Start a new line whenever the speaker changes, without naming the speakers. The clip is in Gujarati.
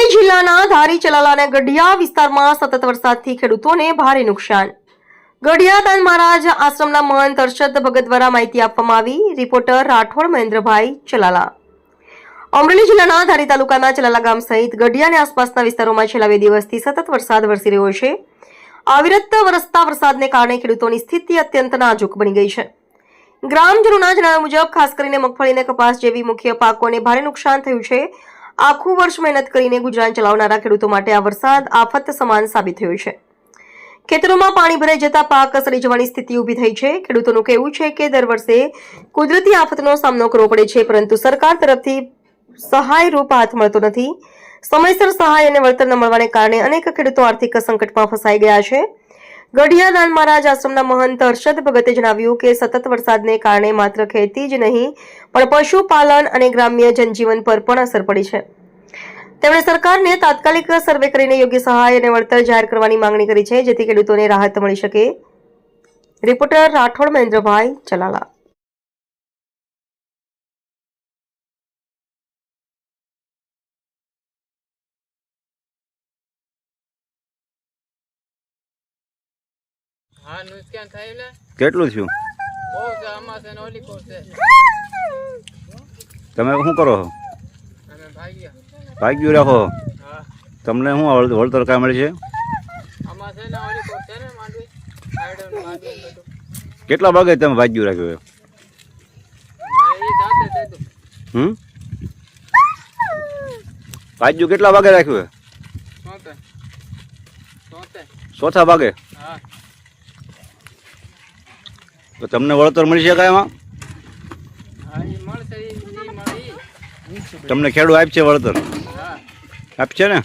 અમરેલી જિલ્લાના ધારી ચલાલા અને ગઢિયા વિસ્તારમાં સતત વરસાદથી ખેડૂતોને ભારે નુકસાન. ગઢિયા દાન મહારાજ આશ્રમના મહંત અરશદ ભગત દ્વારા માહિતી આપવામાં આવી. રિપોર્ટર રાઠોડ મહેન્દ્રભાઈ ચલાલા. અમરેલી જિલ્લાના ધારી તાલુકાના ચલાલા ગામ સહિત ગઢિયા અને આસપાસના વિસ્તારોમાં છેલ્લા 2 દિવસથી સતત વરસાદ વરસી રહ્યો છે. અવિરત વરસતા વરસાદને કારણે ખેડૂતોની સ્થિતિ અત્યંત નાજુક બની ગઈ છે. ગ્રામજનોના જણાવ્યા મુજબ ખાસ કરીને મગફળી અને કપાસ જેવી મુખ્ય પાકોને ભારે નુકસાન થયું છે. આખું વર્ષ મહેનત કરીને ગુજરાન ચલાવનારા ખેડૂતો માટે આ વરસાદ આફત સમાન સાબિત થયો છે. ખેતરોમાં પાણી ભરાઈ જતા પાક સડી જવાની સ્થિતિ ઊભી થઈ છે. ખેડૂતોનું કહેવું છે કે દર વર્ષે કુદરતી આફતનો સામનો કરવો પડે છે, પરંતુ સરકાર તરફથી સહાય રૂપ હાથ મળતો નથી. સમયસર સહાય અને વળતર ન મળવાને કારણે અનેક ખેડૂતો આર્થિક સંકટમાં ફસાઈ ગયા છે. ગઢિયા દાન મહારાજ આશ્રમના મહંત અરશદ ભગતે જણાવ્યું કે સતત વરસાદને કારણે માત્ર ખેતી જ નહીં પણ પશુપાલન અને ગ્રામ્ય જનજીવન પર પણ અસર પડી છે. તેમણે સરકારને તાત્કાલિક સર્વે કરીને યોગ્ય સહાય અને વળતર જાહેર કરવાની માંગણી કરી છે, જેથી ખેડૂતોને રાહત મળી શકે. રિપોર્ટર રાઠોડ મહેન્દ્રભાઈ ચલાલા.
હા નુકસાન થયું ને.
કેટલું થયું?
બહુ છે, આમાં છે ને ઓલી કોર છે.
તમે શું કરો છો?
અમે ભાગ્યા.
ભાગ્યું રાખો.
હા.
તમને શું વળતર કાંઈ મળે છે?
આમાં છે ને ઓલી કોર છે ને માંડવી. આયડન માંડવી બધું.
કેટલા ભાગે તમે ભાગ્યું રાખ્યું?
એ જાતે દીધું.
ભાગ્યું કેટલા ભાગે રાખ્યું?
73.
ચોથા ભાગે.
હા.
તો તમને વળતર મળી શકે એમાં?
હા એ મળશે, એ મળી.
તમને ખેડૂત આપશે વળતર?
હા
આપશે ને?